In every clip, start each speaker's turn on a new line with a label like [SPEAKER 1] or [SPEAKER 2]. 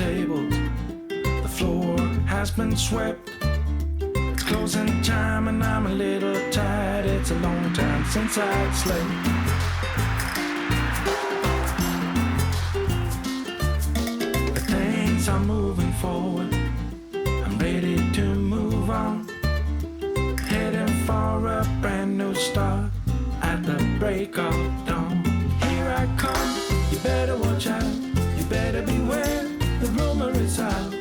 [SPEAKER 1] table, the floor has been swept. It's closing time and I'm a little tired. It's a long time since I'd slept. But things are moving forward. I'm ready to move on, heading for a brand new start at the break of dawn. Here I come, you better watch out, you better beware, the rumor is out.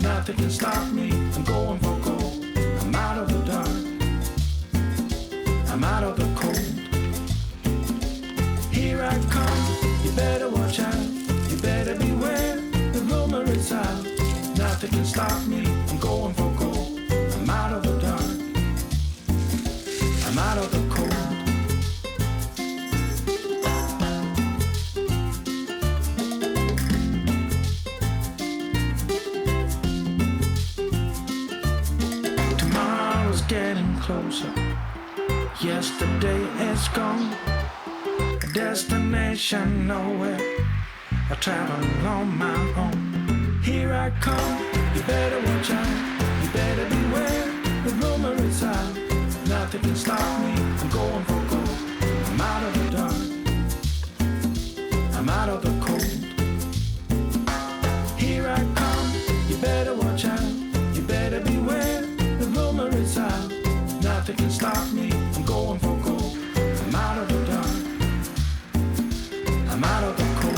[SPEAKER 1] Nothing can stop me, I'm going for gold. I'm out of the dark, I'm out of the cold. Here I come, you better watch out, you better beware, the rumor is out. Nothing can stop me, I'm going for gold. I'm out of the dark, I'm out of the cold. Tomorrow's getting closer, yesterday is gone. A destination nowhere, I travel on my own. Here I come, you better watch out, you better beware, the rumor is out. Nothing can stop me, I'm going for gold. I'm out of the dark, I'm out of the cold. Here I come, you better watch out, you better beware, the rumor is out. Nothing can stop me, I'm going for gold. I'm out of the dark, I'm out of the cold.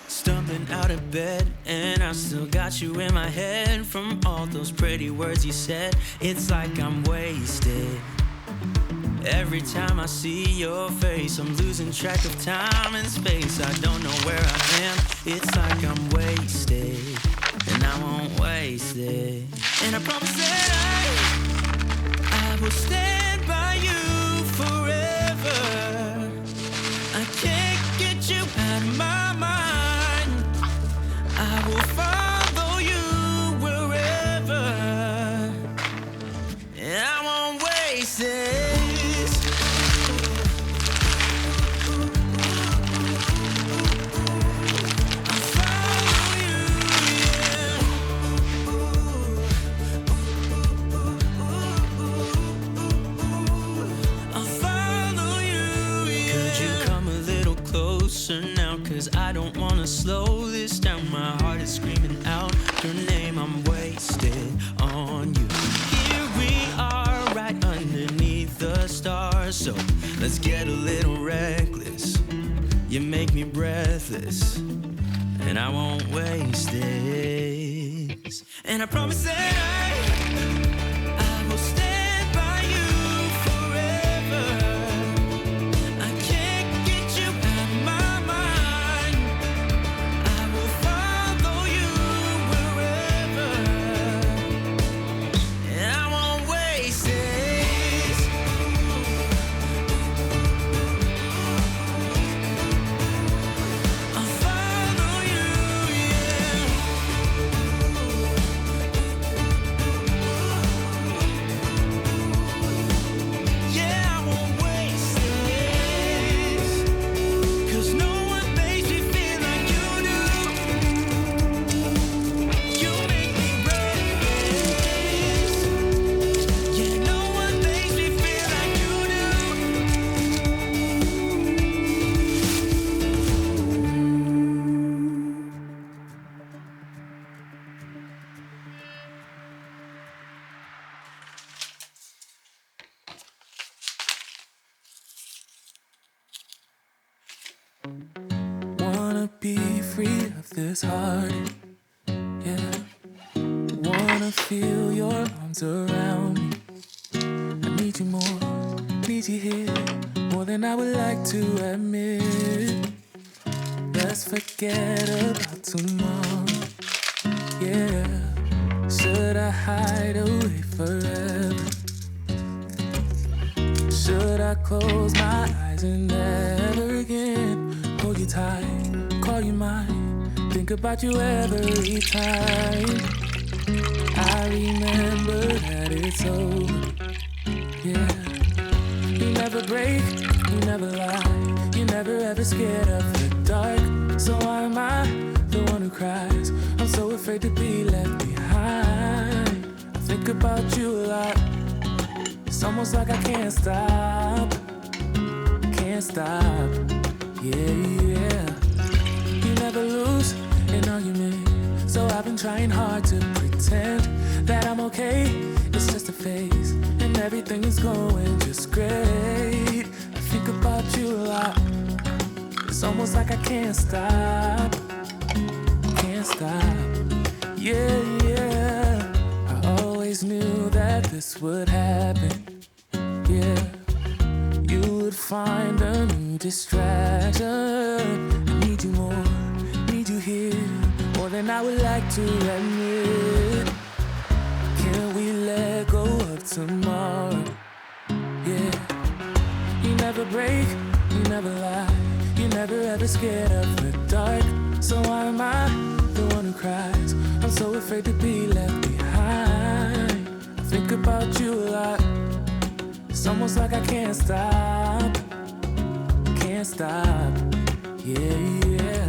[SPEAKER 2] Stumbling out of bed, and I still got you in my head. From all those pretty words you said, it's like I'm wasted. Every time I see your face, I'm losing track of time and space. I don't know where I am, it's like I'm wasted, and I won't waste it. And I promise that I will stand by you forever. I can't get you out of my mind. I will follow you wherever, and I won't waste this. I'll follow you, yeah. I'll follow you, yeah. Could you come a little closer now? 'Cause I don't wanna slow this down. My heart is screaming out your name. I'm wasted on you. Here we are right underneath the stars. So let's get a little reckless. You make me breathless, and I won't waste this. And I promise that I will stand by you forever. I can't get you out of my mind. I will follow you wherever, and I won't waste this. I'll follow you, yeah.
[SPEAKER 1] this hard. Yeah, wanna feel your arms around me. I need you more, need you here, more than I would like to admit. Let's forget about tomorrow. Yeah, should I hide away forever? Should I close my eyes and never again hold you tight, call you mine, think about you every time? I remember that it's over. Yeah, you never break, you never lie, you never ever scared of the dark. So why am I the one who cries? I'm so afraid to be left behind. I think about you a lot. It's almost like I can't stop, can't stop. Yeah, yeah. You never lose an argument, so I've been trying hard to pretend that I'm okay. It's just a phase, and everything is going just great. I think about you a lot. It's almost like I can't stop, can't stop. Yeah, yeah. I always knew that this would happen. Yeah, you would find a new distraction. I need you more, need you here, more than I would like to admit. Can we let go of tomorrow? Yeah, you never break, you never lie, you never ever scared of the dark. So why am I the one who cries? I'm so afraid to be left behind. I think about you a lot. It's almost like I can't stop, can't stop. Yeah, yeah.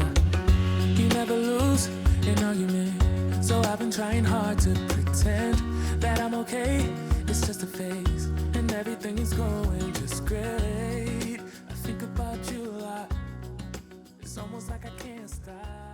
[SPEAKER 1] You never lose an argument, so I've been trying hard to pretend that I'm okay. It's just a phase, and everything is going just great. I think about you a lot. It's almost like I can't stop.